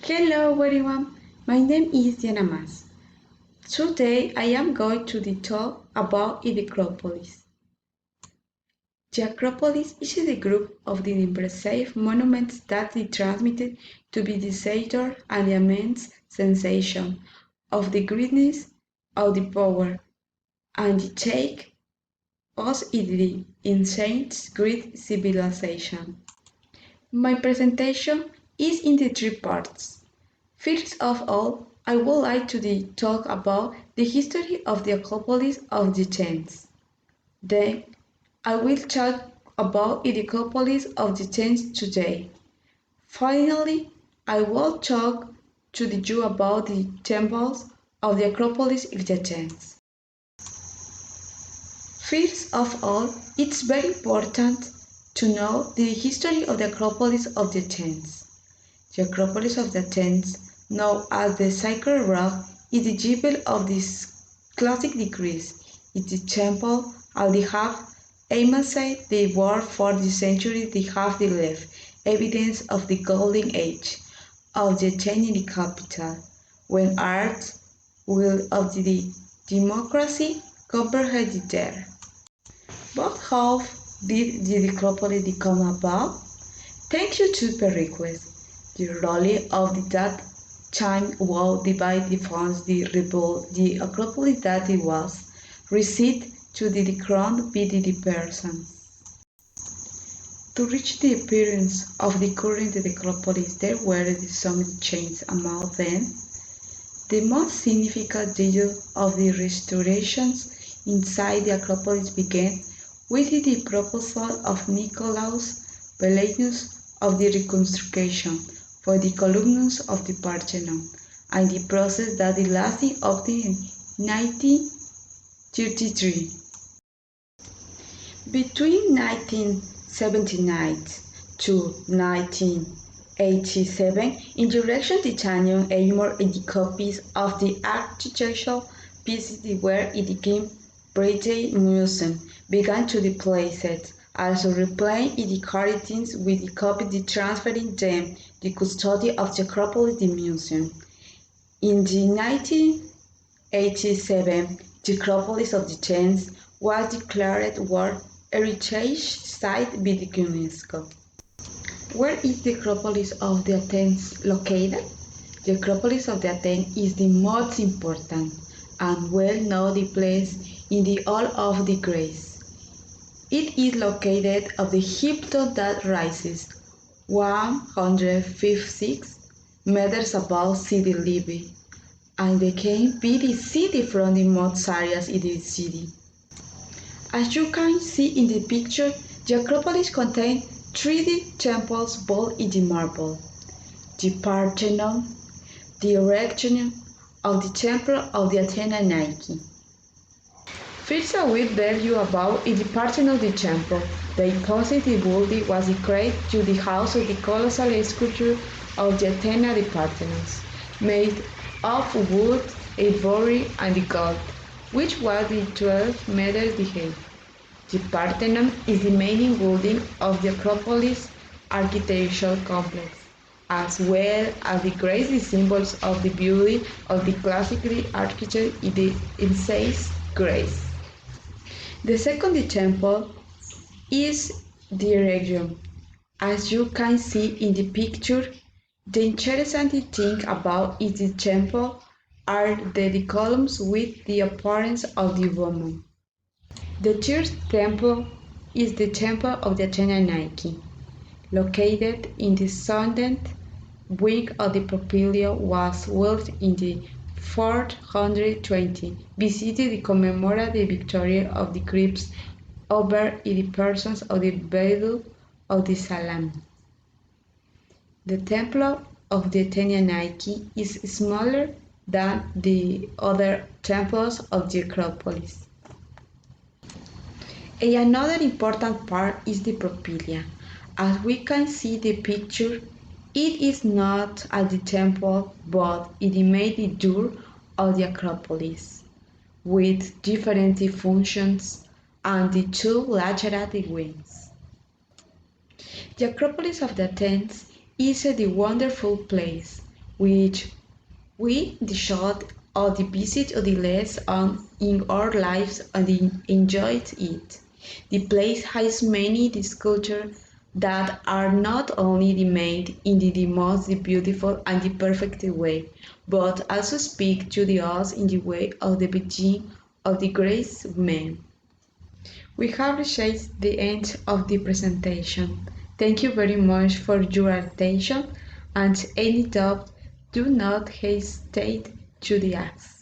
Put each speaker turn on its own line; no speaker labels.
Hello everyone, my name is Diana Mas. Today I am going to talk about the acropolis. The acropolis is the group of the impressive monuments that transmitted to the visitor and the immense sensation of the greatness of the power and the take us in the ancient Greek civilization. My presentation is in the three parts. First of all, I would like to talk about the history of the acropolis of the Athens. Then, I will talk about the acropolis of the Athens today. Finally, I will talk to you about the temples of the acropolis of the Athens. First of all, it's very important to know the history of the acropolis of the Athens. The acropolis of the Athens, known as the Sacred Rock, is the jewel of this classic Greece. It's the temple of the half emancipate the world for the centuries they have left, evidence of the golden age of the Athenian capital, when art will of the democracy comprehended there. But how did the acropolis come about? Thank you to Pericles. The role of that time was divide the funds the rebuild the acropolis that it was received to the crown by the persons. To reach the appearance of the current acropolis, there were some changes among them. The most significant detail of the restorations inside the acropolis began with the proposal of Nicolaus Pelagius of the reconstruction for the columns of the Parthenon, and the process that lasted up to 1933. Between 1979 to 1987, in direction Titanium aimed at the copies of the architectural pieces where it became British Museum began to replace it, also replaying the cartons with the copy transferring them the custody of the Acropolis the museum. In the 1987, the Acropolis of the Athens was declared World Heritage Site by the UNESCO. Where is the Acropolis of the Athens located? The Acropolis of the Athens is the most important and well-known place in the whole of the Greece. It is located on the Hypto that rises 156 meters above sea level and can be the city from the most areas in the city. As you can see in the picture, the Acropolis contains 3D temples built in the marble. The Parthenon, the erection of the Temple of the Athena Nike. First I will tell you about the Parthenon of the temple. The imposing building was created to the house of the colossal sculpture of the Athena the Parthenos, made of wood, ivory, and gold, which was the 12 meters high. The Parthenon is the main building of the Acropolis architectural complex, as well as the great symbols of the beauty of the classical architecture in the ancient Greece. The second temple is the erection. As you can see in the picture, the interesting thing about the temple are the columns with the appearance of the woman. The third temple is the Temple of the Athena Nike, located in the southern wing of the Propylaea, was built in the 420 BC to commemorate the victory of the Greeks over the Persians of the Battle of the Salamis. The Temple of the Athena Nike is smaller than the other temples of the Acropolis. Another important part is the Propylaea. As we can see the picture, it is not at the temple but in the main door of the Acropolis, with different functions and the two lateral wings. The Acropolis of the Athens is a wonderful place which we the short or the visit or the less on in our lives and enjoyed it. The place has many sculptures that are not only made in the most beautiful and the perfect way, but also speak to us in the way of the beginning of the great man. We have reached the end of the presentation. Thank you very much for your attention, and any doubt, do not hesitate to ask.